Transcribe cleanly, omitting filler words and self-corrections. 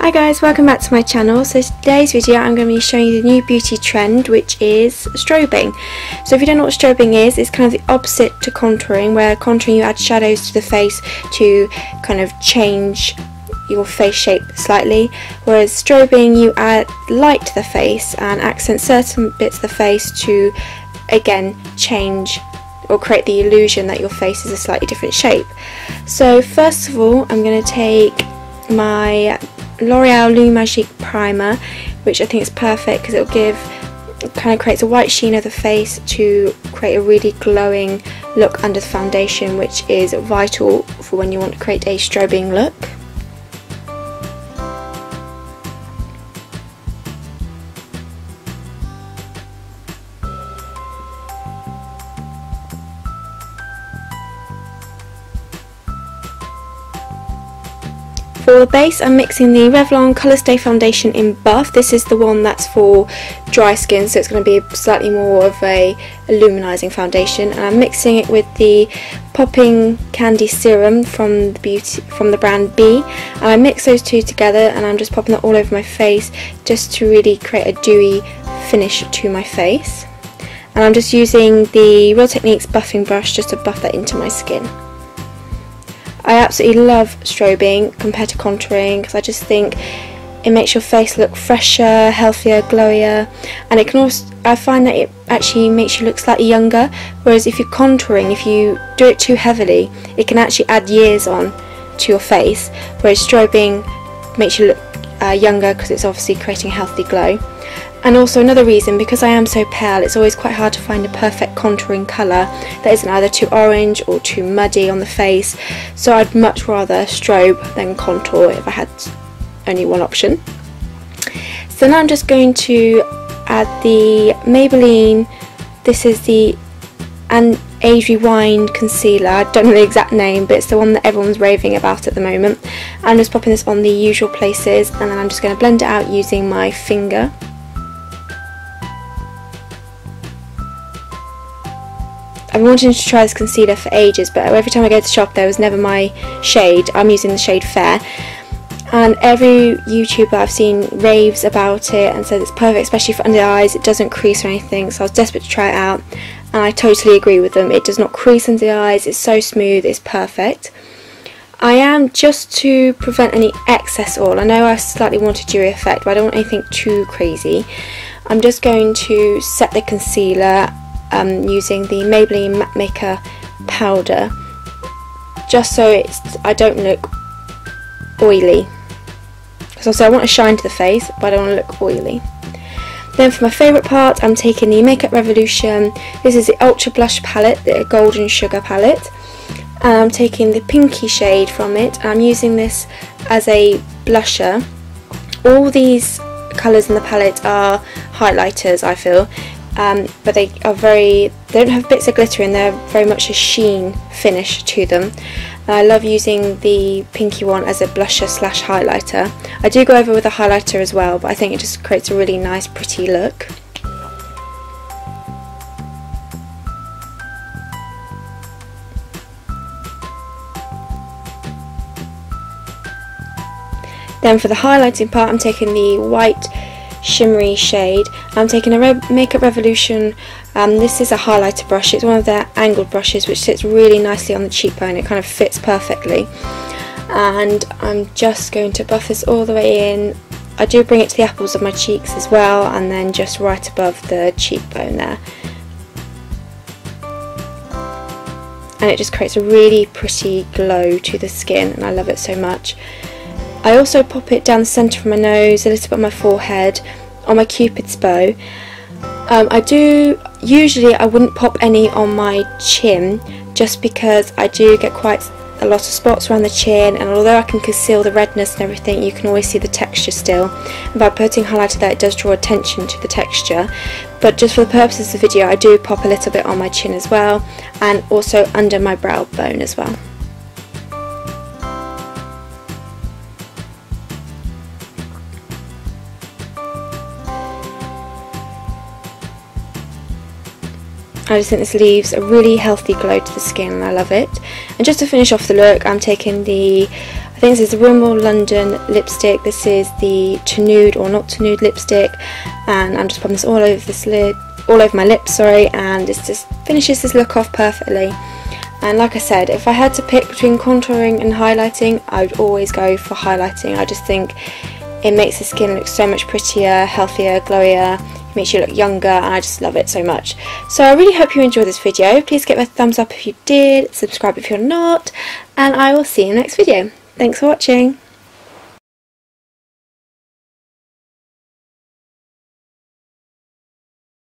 Hi guys, welcome back to my channel. So today's video I'm going to be showing you the new beauty trend, which is strobing. So if you don't know what strobing is, it's kind of the opposite to contouring, where contouring you add shadows to the face to kind of change your face shape slightly, whereas strobing you add light to the face and accent certain bits of the face to again change or create the illusion that your face is a slightly different shape. So first of all, I'm going to take my L'Oreal Lume Magique primer, which I think is perfect because it kind of creates a white sheen of the face to create a really glowing look under the foundation, which is vital for when you want to create a strobing look. For the base, I'm mixing the Revlon Colour Stay Foundation in Buff. This is the one that's for dry skin, so it's going to be slightly more of a luminising foundation. And I'm mixing it with the Popping Candy Serum from the brand B. And I mix those two together, and I'm just popping that all over my face just to really create a dewy finish to my face. And I'm just using the Real Techniques buffing brush just to buff that into my skin. I absolutely love strobing compared to contouring because I just think it makes your face look fresher, healthier, glowier, and it can also, I find that it actually makes you look slightly younger, whereas if you're contouring, if you do it too heavily, it can actually add years on to your face, whereas strobing makes you look younger because it's obviously creating a healthy glow. And also another reason, because I am so pale, it's always quite hard to find a perfect contouring colour that isn't either too orange or too muddy on the face, so I'd much rather strobe than contour if I had only one option. So now I'm just going to add the Maybelline, this is the Age Rewind Concealer. I don't know the exact name, but it's the one that everyone's raving about at the moment. I'm just popping this on the usual places, and then I'm just going to blend it out using my finger. I've been wanting to try this concealer for ages, but every time I go to the shop there was never my shade. I'm using the shade Fair, and every YouTuber I've seen raves about it and says it's perfect, especially for under the eyes. It doesn't crease or anything, so I was desperate to try it out, and I totally agree with them. It does not crease under the eyes, it's so smooth, it's perfect. I am, just to prevent any excess oil, I know I slightly want a dewy effect, but I don't want anything too crazy. I'm just going to set the concealer using the Maybelline Matte Maker powder, just so I don't look oily, because also I want a shine to the face but I don't want to look oily. Then for my favourite part, I'm taking the Makeup Revolution, this is the Ultra Blush palette, the Golden Sugar palette, and I'm taking the pinky shade from it, and I'm using this as a blusher. All these colours in the palette are highlighters, I feel, but they don't have bits of glitter in, they're very much a sheen finish to them. And I love using the pinky one as a blusher slash highlighter. I do go over with a highlighter as well, but I think it just creates a really nice pretty look. Then for the highlighting part, I'm taking the white shimmery shade. I'm taking a Makeup Revolution, this is a highlighter brush, it's one of their angled brushes which sits really nicely on the cheekbone, it kind of fits perfectly, and I'm just going to buff this all the way in. I do bring it to the apples of my cheeks as well, and then just right above the cheekbone there, and it just creates a really pretty glow to the skin, and I love it so much. I also pop it down the centre of my nose, a little bit on my forehead, on my Cupid's bow. Usually I wouldn't pop any on my chin, just because I do get quite a lot of spots around the chin, and although I can conceal the redness and everything, you can always see the texture still. And by putting highlighter there, it does draw attention to the texture. But just for the purposes of the video, I do pop a little bit on my chin as well, and also under my brow bone as well. I just think this leaves a really healthy glow to the skin, and I love it. And just to finish off the look, I'm taking the, I think this is the Rimmel London lipstick. This is the To Nude or Not To Nude lipstick, and I'm just putting this all over this lid, all over my lips, sorry, and this just finishes this look off perfectly. And like I said, if I had to pick between contouring and highlighting, I would always go for highlighting. I just think it makes the skin look so much prettier, healthier, glowier. It makes you look younger, and I just love it so much. So I really hope you enjoyed this video. Please give it a thumbs up if you did, subscribe if you're not, and I will see you in the next video. Thanks for watching.